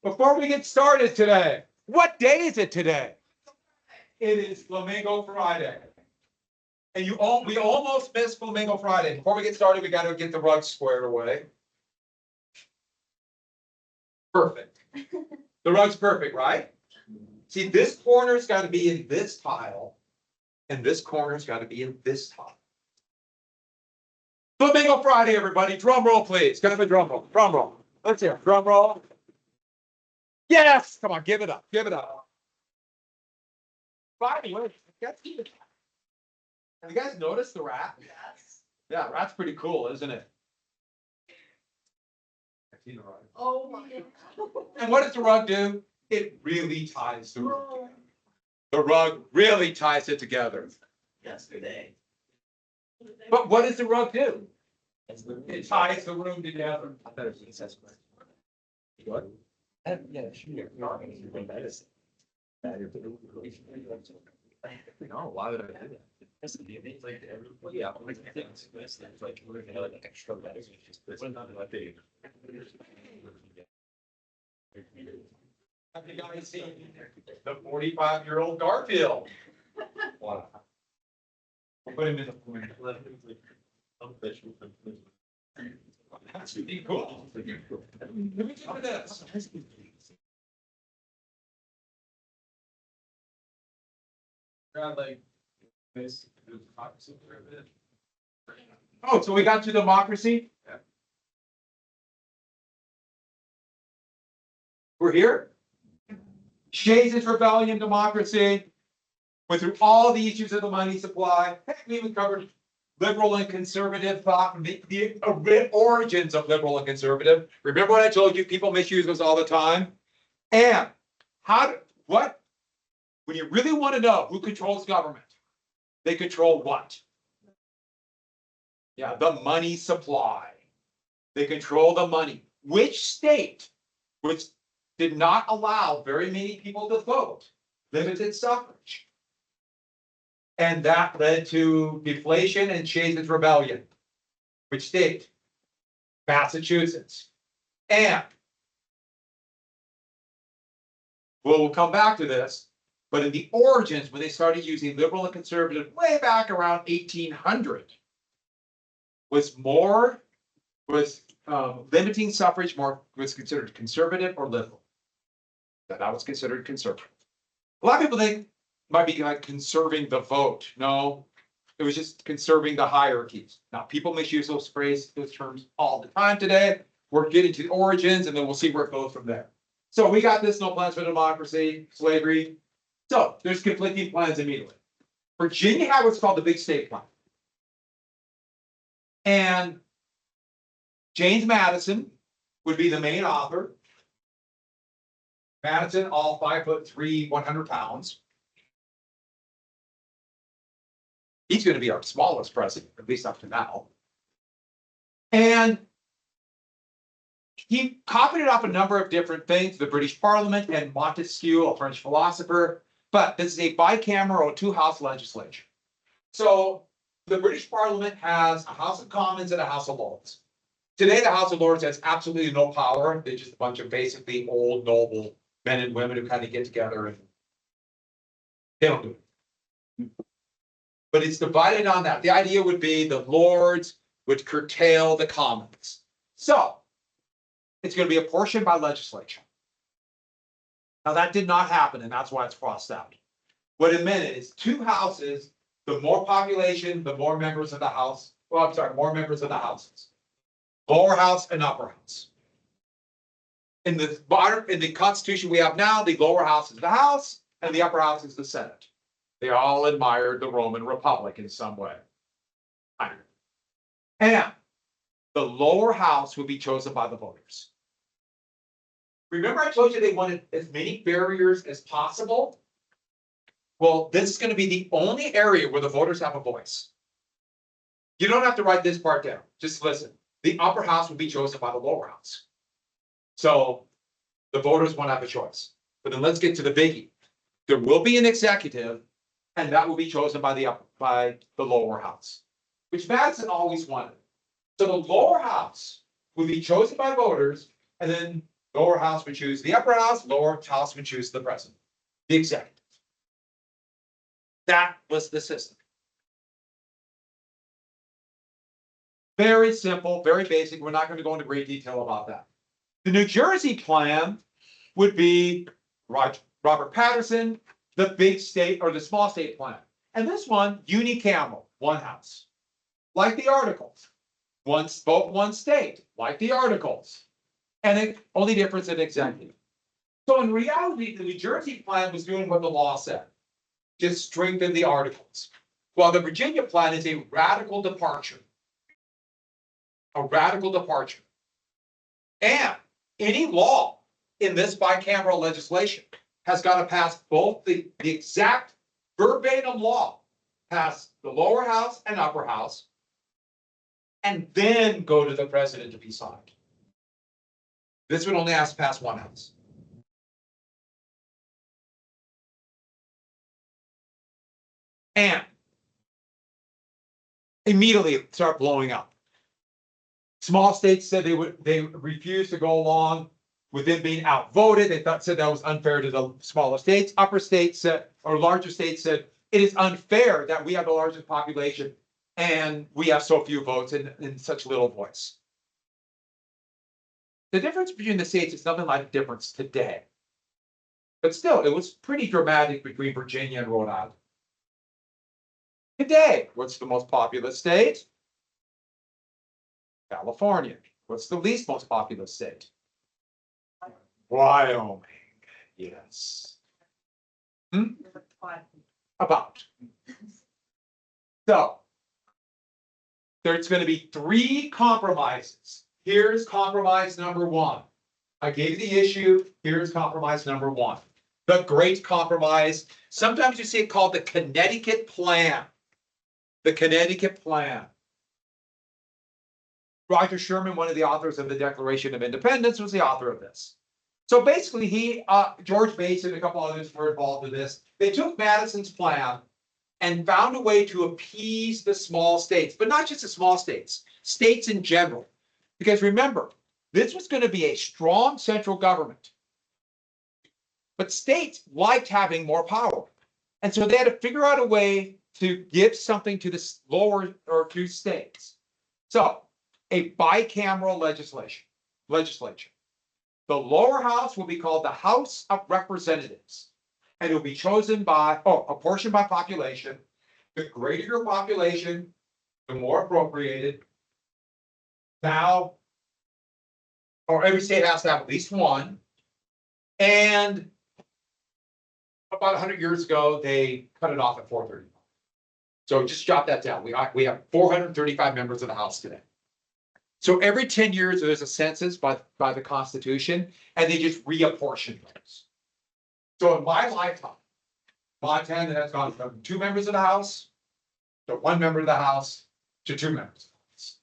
Before we get started today, what day is it today? It is Flamingo Friday. And we almost missed Flamingo Friday. Before we get started, we got to get the rug squared away. Perfect. The rug's perfect, right? See, this corner's got to be in this tile, and this corner's got to be in this tile. Flamingo Friday, everybody. Drum roll, please. Can I have a drum roll? Drum roll. Let's hear it. Drum roll. Yes! Come on, give it up. Give it up. Finally, have you guys noticed the rat? Yes. Yeah, rat's pretty cool, isn't it? Oh my God. And what does the rug do? It really ties the room together. The rug really ties it together. Yesterday. But what does the rug do? It ties the room together. What? Yeah, sure. No, why would I do that? That's the thing. It's like everybody, yeah, it's like we're gonna like extra letters. It's not that big. Have you guys seen the 45-year-old Garfield? Wow. I'll put him in the corner. That's pretty cool. Let me look at this. Oh, so we got to democracy? Yeah. We're here? Shays' rebellion, democracy. Went through all the issues of the money supply. Heck, we even covered liberal and conservative thought, the origins of liberal and conservative. Remember what I told you? People misuse those all the time. And when you really want to know who controls government, they control what? Yeah, the money supply. They control the money. Which state, which did not allow very many people to vote, limited suffrage? And that led to deflation and Shays' rebellion. Which state? Massachusetts. And we'll come back to this, but in the origins, when they started using liberal and conservative way back around 1800, was limiting suffrage was considered conservative or liberal. That was considered conservative. A lot of people think it might be like conserving the vote. No, it was just conserving the hierarchies. Now, people misuse those terms all the time today. We're getting to the origins, and then we'll see where it goes from there. So we got this, no plans for democracy, slavery. So there's conflicting plans immediately. Virginia had what's called the big state plan. And James Madison would be the main author. Madison, all 5'3", 100 pounds. He's going to be our smallest president, at least up to now. And he copied it off a number of different things, the British Parliament and Montesquieu, a French philosopher. But this is a bicameral two-house legislature. So the British Parliament has a House of Commons and a House of Lords. Today, the House of Lords has absolutely no power. They're just a bunch of basically old, noble men and women who kind of get together and they don't do it. But it's divided on that. The idea would be the Lords would curtail the Commons. So it's going to be apportioned by legislature. Now, that did not happen, and that's why it's crossed out. What it meant is two houses, the more population, the more members of the House. Well, I'm sorry, more members of the houses. Lower house and upper house. In the Constitution we have now, the lower house is the House, and the upper house is the Senate. They all admired the Roman Republic in some way. And the lower house would be chosen by the voters. Remember I told you they wanted as many barriers as possible? Well, this is going to be the only area where the voters have a voice. You don't have to write this part down. Just listen. The upper house will be chosen by the lower house. So the voters won't have a choice. But then let's get to the biggie. There will be an executive, and that will be chosen by the lower house, which Madison always wanted. So the lower house will be chosen by voters, and then Lower house would choose the upper house, lower house would choose the president, the executive. That was the system. Very simple, very basic. We're not going to go into great detail about that. The New Jersey plan would be Robert Patterson, the big state or the small state plan. And this one, unicameral, one house. Like the Articles. Both one state, like the Articles. And the only difference in executive. So in reality, the New Jersey plan was doing what the law said. Just strengthen the Articles. While the Virginia plan is a radical departure. A radical departure. And any law in this bicameral legislation has got to pass both the exact verbatim law, pass the lower house and upper house, and then go to the president to be signed. This one only has to pass one house. And immediately start blowing up. Small states said they refused to go along with them being outvoted. They said that was unfair to the smaller states. Upper states said, or larger states said, it is unfair that we have the largest population and we have so few votes and such little voice. The difference between the states is nothing like the difference today. But still, it was pretty dramatic between Virginia and Rhode Island. Today, what's the most populous state? California. What's the least most populous state? Wyoming. Yes. About. So there's going to be 3 compromises. Here's compromise number 1. I gave the issue. Here's compromise number 1. The Great Compromise. Sometimes you see it called the Connecticut Plan. The Connecticut Plan. Roger Sherman, one of the authors of the Declaration of Independence, was the author of this. So basically, George Mason and a couple others were involved in this. They took Madison's plan and found a way to appease the small states, but not just the small states, states in general. Because remember, this was going to be a strong central government. But states liked having more power. And so they had to figure out a way to give something to the lower or to states. So a bicameral legislature. The lower house will be called the House of Representatives. And it will be chosen by, apportioned by population. The greater your population, the more appropriated. Now, or every state has to have at least one. And about 100 years ago, they cut it off at 430. So just jot that down. We have 435 members of the House today. So every 10 years, there's a census by the Constitution, and they just reapportion those. So in my lifetime, Montana has gone from 2 members of the House to 1 member of the House to 2 members of the House.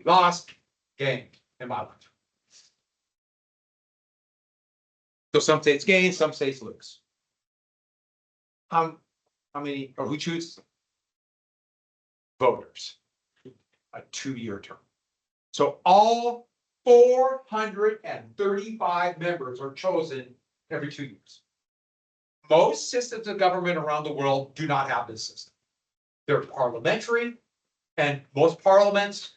Lost, gained in my lifetime. So some states gain, some states lose. How many, or who chooses? Voters. A 2-year term. So all 435 members are chosen every 2 years. Most systems of government around the world do not have this system. They're parliamentary, and most parliaments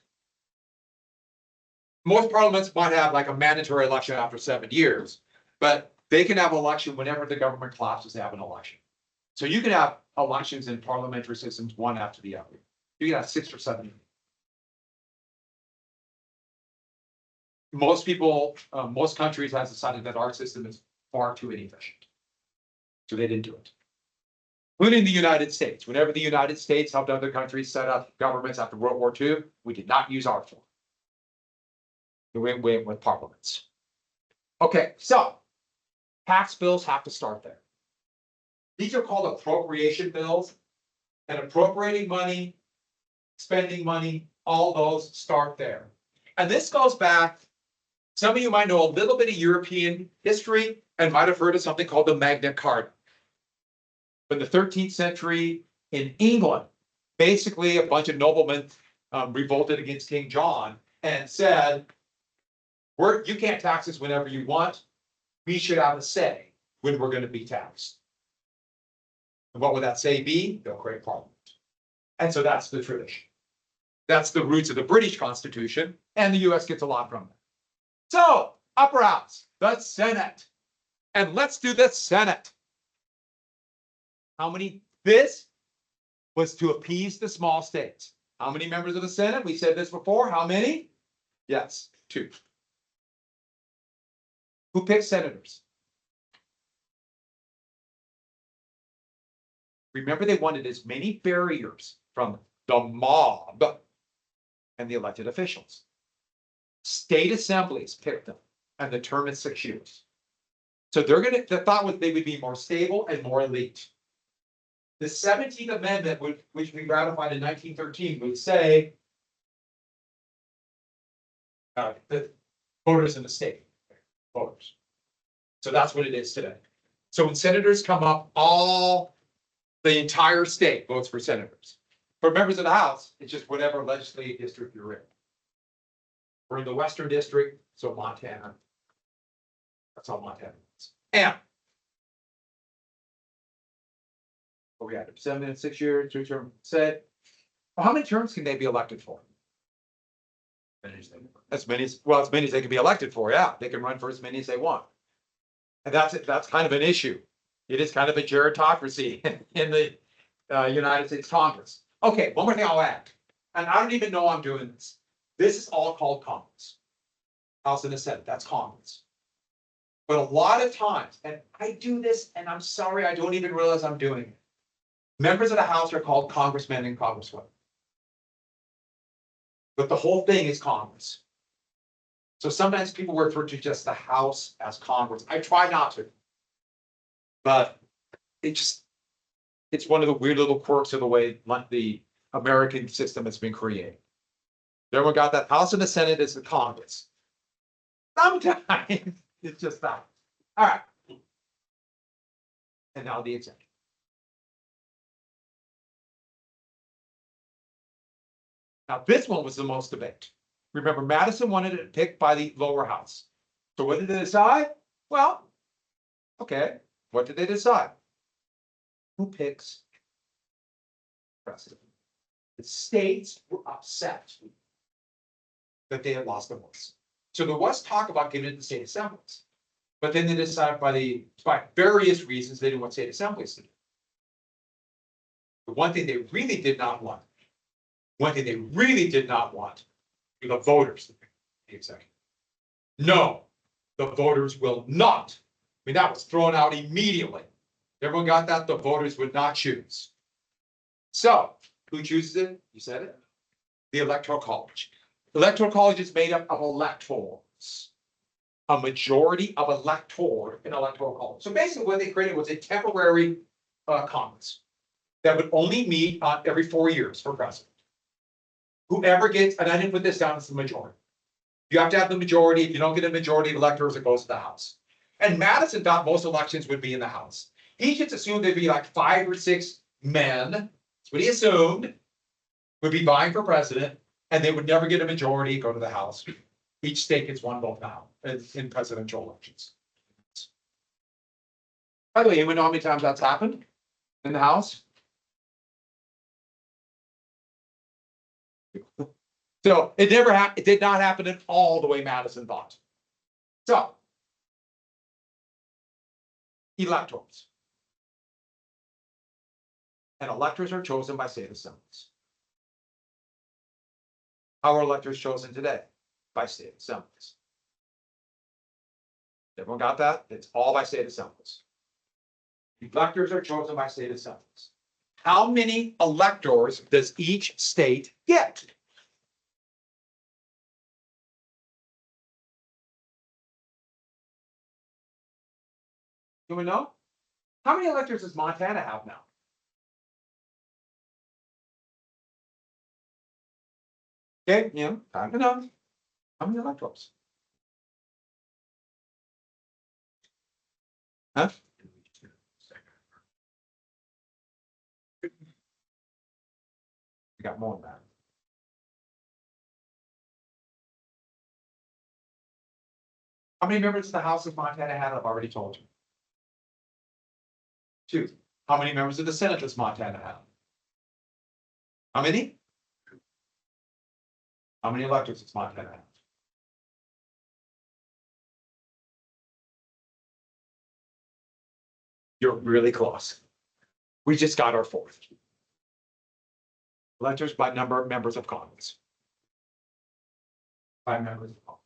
might have like a mandatory election after 7 years, but they can have an election whenever the government collapses. They have an election. So you can have elections in parliamentary systems one after the other. You can have 6 or 7. Most people, most countries have decided that our system is far too inefficient. So they didn't do it. Including the United States. Whenever the United States helped other countries set up governments after World War II, we did not use our form. We went with parliaments. Okay, so tax bills have to start there. These are called appropriation bills. And appropriating money, spending money, all those start there. And this goes back. Some of you might know a little bit of European history and might have heard of something called the Magna Carta. In the 13th century in England, basically a bunch of noblemen revolted against King John and said, You can't tax us whenever you want. We should have a say when we're gonna be taxed. And what would that say be? They'll create parliament. And so that's the tradition. That's the roots of the British Constitution, and the US gets a lot from it. So, upper house, the Senate. And let's do the Senate. How many? This was to appease the small states. How many members of the Senate? We said this before. How many? Yes, 2. Who picks senators? Remember, they wanted as many barriers from the mob and the elected officials. State assemblies picked them, and the term is 6 years. So the thought was they would be more stable and more elite. The 17th Amendment, which we ratified in 1913, would say the voters in the state, voters. So that's what it is today. So when senators come up, the entire state votes for senators. For members of the House, it's just whatever legislative district you're in. We're in the Western District, so Montana. That's how Montana is. And we had 7 and 6 years, 2-term said. Well, how many terms can they be elected for? As many as they can be elected for. Yeah, they can run for as many as they want. And that's kind of an issue. It is kind of a gerontocracy in the United States Congress. Okay, one more thing I'll add. And I don't even know I'm doing this. This is all called Congress. House and the Senate, that's Congress. But a lot of times, and I do this, and I'm sorry, I don't even realize I'm doing it. Members of the House are called congressmen and congresswomen. But the whole thing is Congress. So sometimes people refer to just the House as Congress. I try not to. But it's one of the weird little quirks of the way the American system has been created. Everyone got that? House and the Senate is the Congress. Sometimes it's just that. All right. And now the executive. Now this one was the most debate. Remember, Madison wanted it picked by the lower house. So what did they decide? Well, okay. What did they decide? Who picks president? The states were upset that they had lost the voice. So there was talk about giving it to state assemblies. But then they decided by various reasons they didn't want state assemblies to do. The one thing they really did not want, were the voters to pick the executive. No, the voters will not. I mean, that was thrown out immediately. Everyone got that? The voters would not choose. So, who chooses it? You said it. The Electoral College. The Electoral College is made up of electors. A majority of electors in Electoral College. So basically what they created was a temporary Congress that would only meet every 4 years for president. Whoever gets, and I didn't put this down as the majority. You have to have the majority. If you don't get a majority of electors, it goes to the House. And Madison thought most elections would be in the House. He just assumed there'd be like 5 or 6 men. That's what he assumed would be vying for president, and they would never get a majority, go to the House. Each state gets one vote now in presidential elections. By the way, anyone know how many times that's happened in the House? So it never happened. It did not happen at all the way Madison thought. So electors. And electors are chosen by state assemblies. How are electors chosen today? By state assemblies. Everyone got that? It's all by state assemblies. Electors are chosen by state assemblies. How many electors does each state get? Do we know? How many electors does Montana have now? Okay, yeah, time to know. How many electors? Huh? We got more than that. How many members of the House of Montana have? I've already told you. 2. How many members of the Senate does Montana have? How many? How many electors does Montana have? You're really close. We just got our 4th. Electors by number of members of Congress. By members of Congress.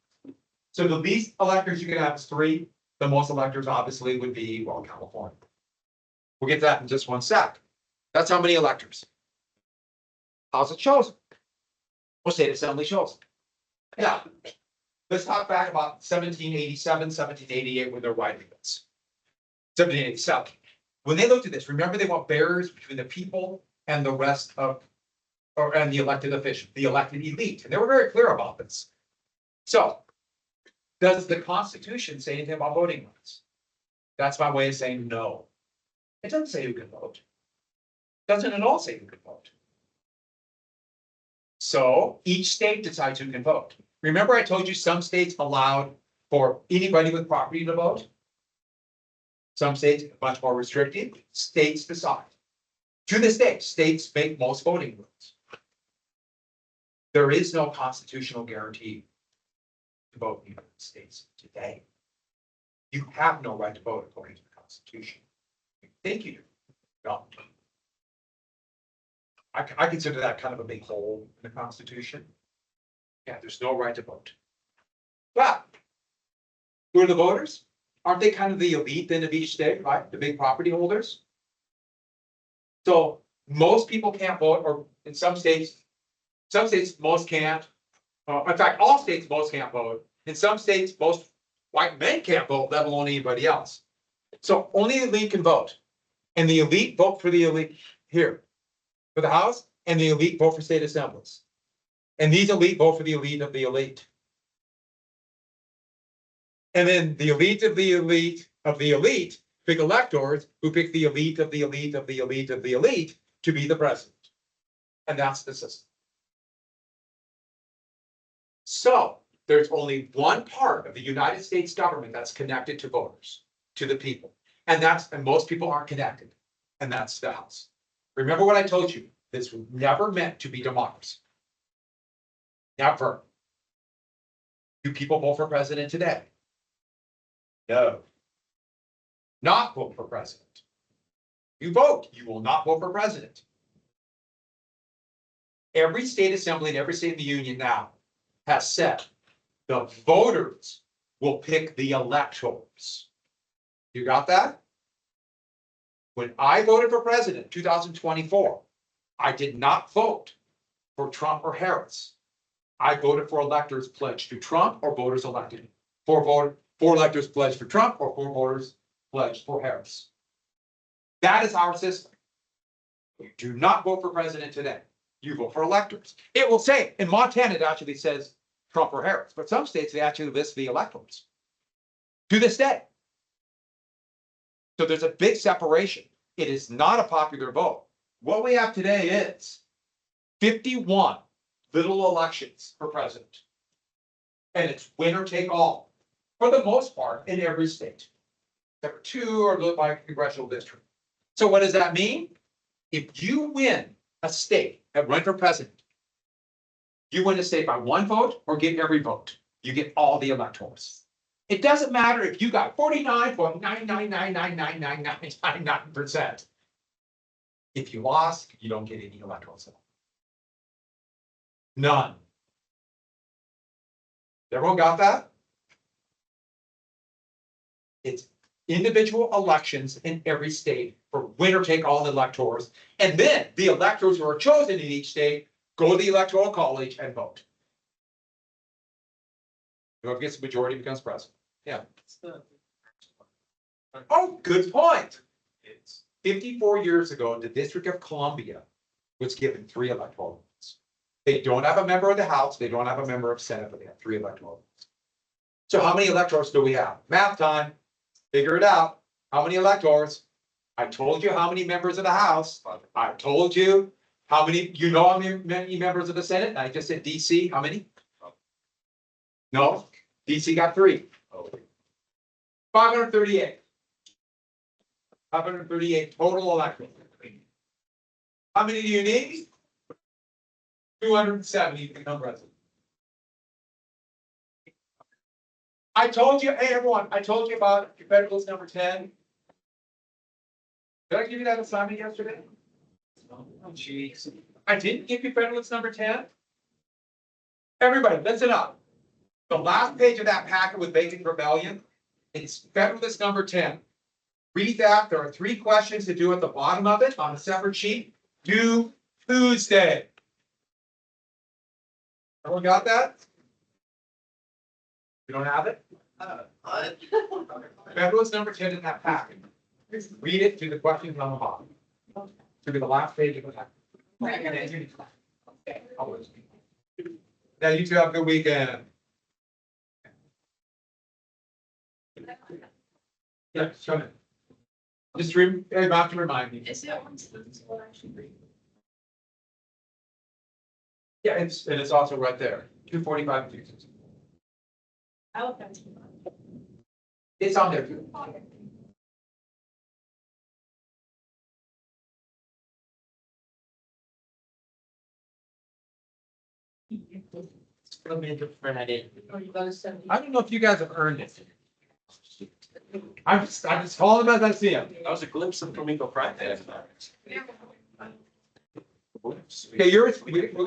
So the least electors you can have is 3. The most electors obviously would be, well, California. We'll get to that in just one sec. That's how many electors. How's it chosen? Well, state assembly chosen. Yeah. Let's talk back about 1787, 1788 when they're writing this. 1787. When they looked at this, remember they want barriers between the people and the rest of, and the elected official, the elected elite. And they were very clear about this. So, does the Constitution say anything about voting rights? That's my way of saying no. It doesn't say who can vote. It doesn't at all say who can vote. So each state decides who can vote. Remember I told you some states allowed for anybody with property to vote? Some states much more restrictive. States decide. To this day, states make most voting rules. There is no constitutional guarantee to vote in the United States today. You have no right to vote according to the Constitution. You think you do. No. I consider that kind of a big hole in the Constitution. Yeah, there's no right to vote. But who are the voters? Aren't they kind of the elite then of each state, right? The big property holders. So most people can't vote, or in some states most can't. In fact, all states most can't vote. In some states, most white men can't vote, let alone anybody else. So only the elite can vote. And the elite vote for the elite here. For the House, and the elite vote for state assemblies. And these elite vote for the elite of the elite. And then the elite of the elite of the elite pick electors who pick the elite of the elite of the elite of the elite to be the president. And that's the system. So there's only one part of the United States government that's connected to voters, to the people. And most people aren't connected. And that's the House. Remember what I told you, this was never meant to be democracy. Never. Do people vote for president today? No. Not vote for president. You vote, you will not vote for president. Every state assembly and every state in the union now has said the voters will pick the electors. You got that? When I voted for president, 2024, I did not vote for Trump or Harris. I voted for electors pledged to Trump or voters elected. For electors pledged for Trump or for voters pledged for Harris. That is our system. You do not vote for president today. You vote for electors. It will say, in Montana, it actually says Trump or Harris, but some states, they actually list the electors. To this day. So there's a big separation. It is not a popular vote. What we have today is 51 little elections for president. And it's winner take all, for the most part, in every state. Except for 2 are by congressional district. So what does that mean? If you win a state and run for president, you win a state by 1 vote or get every vote. You get all the electors. It doesn't matter if you got 49.999999999%. If you lost, you don't get any electoral votes. None. Everyone got that? It's individual elections in every state for winner take all electors. And then the electors who are chosen in each state go to the electoral college and vote. Whoever gets the majority becomes president. Yeah. Oh, good point. It's 54 years ago, the District of Columbia was given 3 electoral votes. They don't have a member of the House, they don't have a member of Senate, but they have 3 electoral votes. So how many electors do we have? Math time. Figure it out. How many electors? I told you how many members of the House. I told you how many, how many members of the Senate? I just said DC. How many? No, DC got 3. 538. 538 total elections. How many do you need? 270 to become president. I told you, hey everyone, I told you about your federal list number 10. Did I give you that assignment yesterday? Oh, jeez. I didn't give you federal list number 10? Everybody, listen up. The last page of that packet with Bacon Rebellion, it's federal list number 10. Read that. There are 3 questions to do at the bottom of it on a separate sheet. Due Tuesday. Everyone got that? You don't have it? What? Federal list number 10 in that packet. Read it, do the questions on the bottom. To be the last page of the packet. Always. Now you two have a good weekend. Yeah, come in. Just about to remind me. Is it on school actually? Yeah, it's also right there, 245 Tuesdays. It's on there too. From me to Friday. I don't know if you guys have earned it. I'm just calling them as I see them. That was a glimpse of Flamingo Friday. Okay, we're gonna